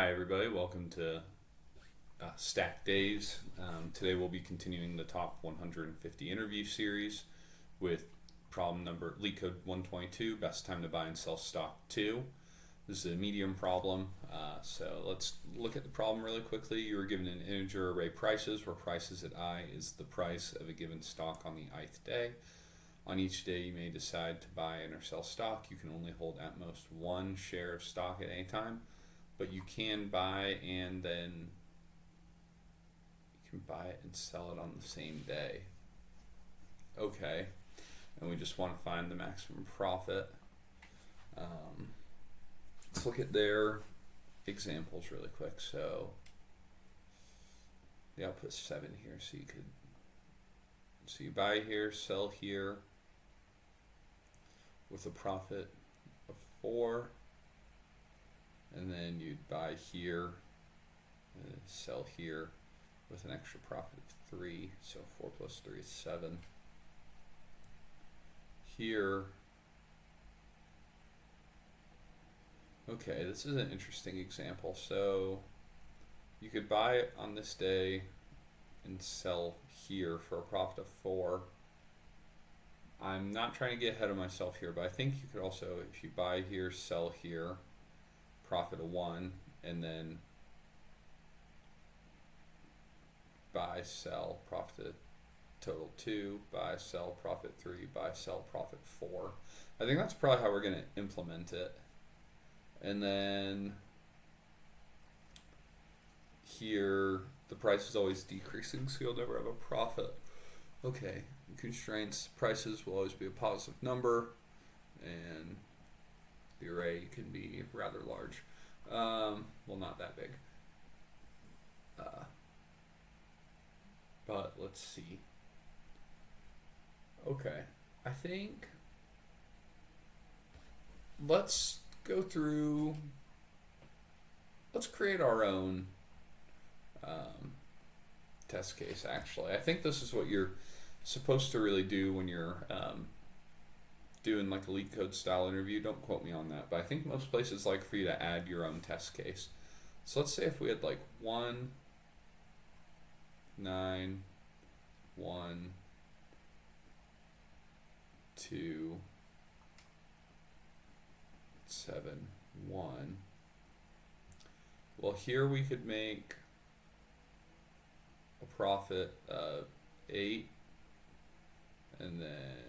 Hi everybody, welcome to Stack Days. Today we'll be continuing the top 150 interview series with problem number LeetCode 122, best time to buy and sell stock 2. This is a medium problem, so let's look at the problem really quickly. You were given an integer array prices where prices at I is the price of a given stock on the ith day. On each day you may decide to buy and or sell stock. You can only hold at most one share of stock at any time, but you can buy and then you can buy it and sell it on the same day. Okay, and we just want to find the maximum profit. Let's look at their examples really quick. So yeah, I'll put 7 here so you buy here, sell here with a profit of 4. And then you'd buy here and sell here with an extra profit of 3. So 4 plus 3 is 7. Here, okay, this is an interesting example. So you could buy it on this day and sell here for a profit of 4. I'm not trying to get ahead of myself here, but I think you could also, if you buy here, sell here, profit of 1, and then buy, sell, profit total 2, buy, sell, profit 3, buy, sell, profit 4. I think that's probably how we're going to implement it. And then here the price is always decreasing, so you'll never have a profit. Okay, constraints, prices will always be a positive number, and the array can be rather large. Well, not that big. But let's see. Okay, I think let's go through, let's create our own test case actually. I think this is what you're supposed to really do when you're doing like a LeetCode style interview. Don't quote me on that, but I think most places like for you to add your own test case. So let's say if we had like 1, 9, 1, 2, 7, 1. Well, here we could make a profit of 8, and then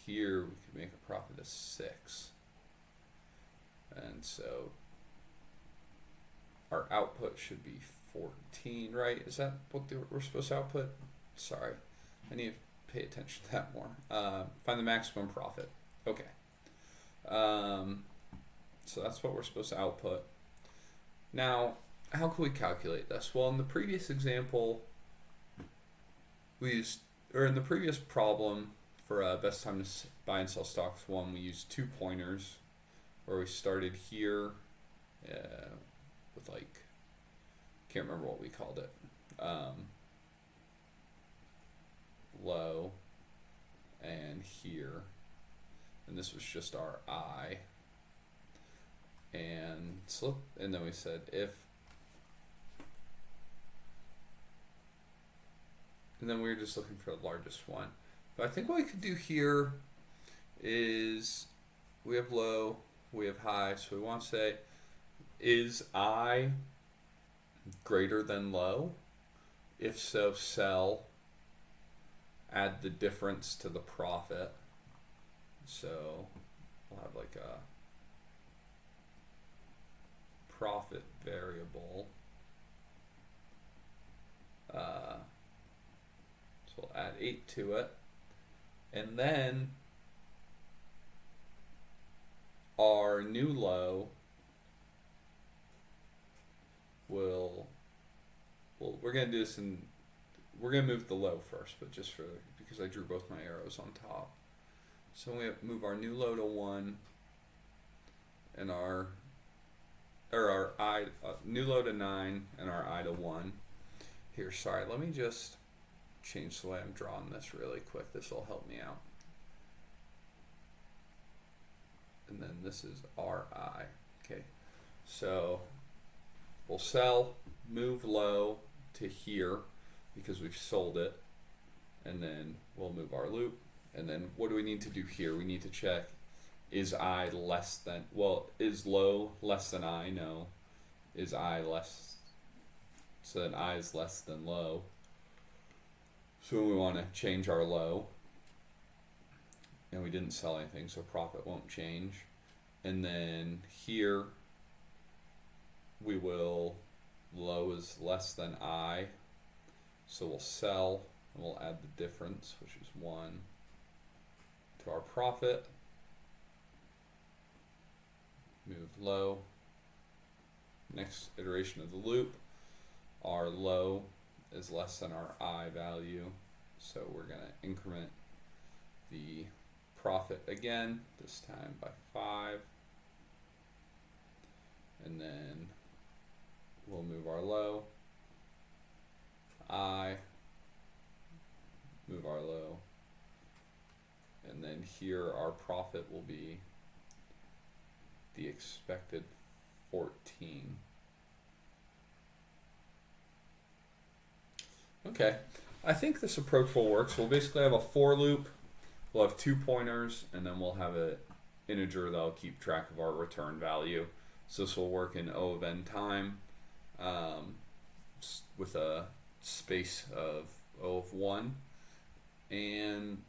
here we could make a profit of 6. And so our output should be 14, right? Is that what we're supposed to output? Sorry, I need to pay attention to that more. Find the maximum profit. Okay. So that's what we're supposed to output. Now, how can we calculate this? Well, in the previous example, in the previous problem for best time to buy and sell stocks 1, we used 2 pointers, where we started here with like, can't remember what we called it, low, and here, and this was just our I, and then we said if, and then we were just looking for the largest one. But I think what we could do here is we have low, we have high, so we want to say, is I greater than low? If so, sell, add the difference to the profit. So we'll have like a profit variable. So we'll add 8 to it. And then our new low we're going to do this we're going to move the low first, but just because I drew both my arrows on top. So we move our new low to 1 and our I, new low to 9 and our I to 1. Here, sorry, let me just change the way I'm drawing this really quick. This will help me out. And then this is RI. Okay, So we'll sell, move low to here because we've sold it, and then we'll move our loop. And then what do we need to do here? We need to check, is I less than, well, is low less than I? No. Is I less, so then I is less than low. So we want to change our low, and we didn't sell anything, so profit won't change. And then here we will, low is less than I, so we'll sell, and we'll add the difference, which is 1, to our profit. Move low. Next iteration of the loop, our low is less than our I value, so we're going to increment the profit again, this time by 5, and then we'll move our low, I, move our low, and then here our profit will be the expected 14. Okay, I think this approach will work. So we'll basically have a for loop, we'll have 2 pointers, and then we'll have an integer that'll keep track of our return value. So this will work in O of n time with a space of O of 1. And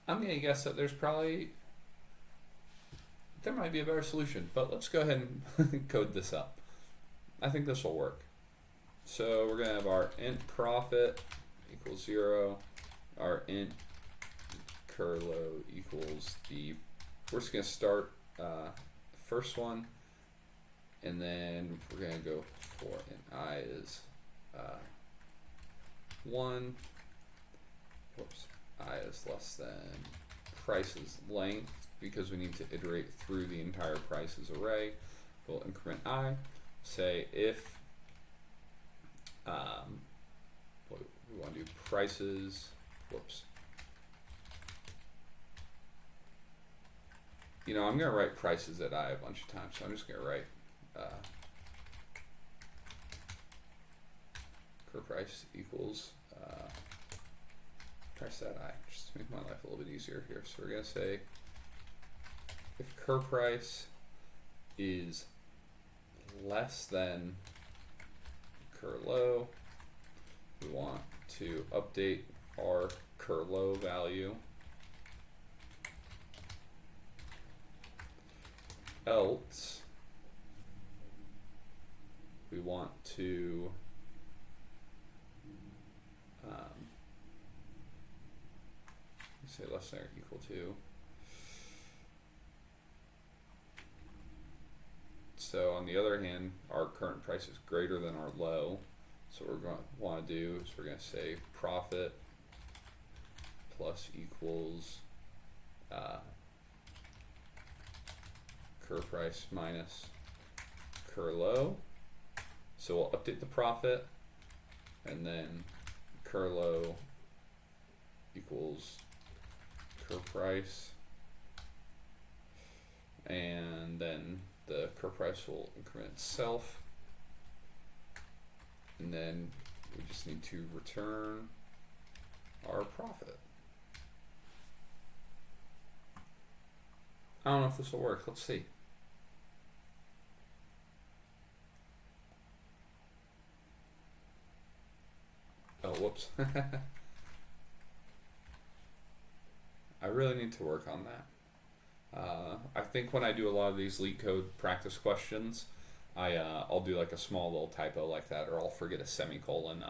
I'm going to guess that there might be a better solution, but let's go ahead and code this up. I think this will work. So we're going to have our int profit equals 0, our int cur low equals we're just going to start the first one, and then we're going to go for int I is 1, whoops, I is less than prices length, because we need to iterate through the entire prices array. We'll increment I, say if we want to do prices, whoops. I'm going to write prices at I a bunch of times, so I'm just going to write cur price equals price at I, just to make my life a little bit easier here. So we're going to say if cur price is less than cur low, we want to update our cur low value, else we want to say less than or equal to. So on the other hand, our current price is greater than our low. So what we're going to want to do is we're going to say profit plus equals cur price minus cur low. So we'll update the profit, and then cur low equals cur price, and then the cur price will increment itself, and then we just need to return our profit. I don't know if this will work. Let's see. Oh, whoops. I really need to work on that. I think when I do a lot of these LeetCode practice questions, I'll do like a small little typo like that, or I'll forget a semicolon.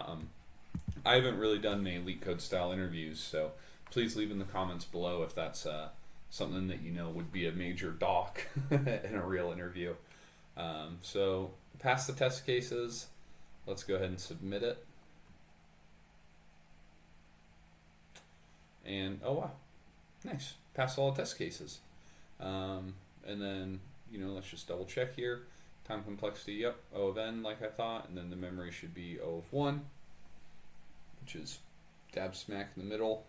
I haven't really done any LeetCode style interviews, so please leave in the comments below if that's something that you know would be a major doc in a real interview. So pass the test cases. Let's go ahead and submit it. And oh wow, nice, passed all the test cases. And then let's just double check here. Time complexity, yep, O of n like I thought, and then the memory should be O of 1, which is dab smack in the middle.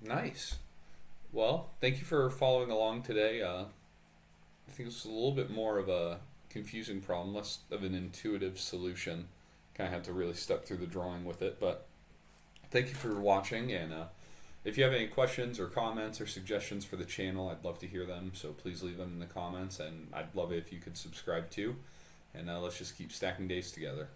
Nice. Well, thank you for following along today. I think it's a little bit more of a confusing problem, less of an intuitive solution. Kind of had to really step through the drawing with it, but thank you for watching, and if you have any questions or comments or suggestions for the channel, I'd love to hear them, so please leave them in the comments, and I'd love it if you could subscribe too, and let's just keep stacking days together.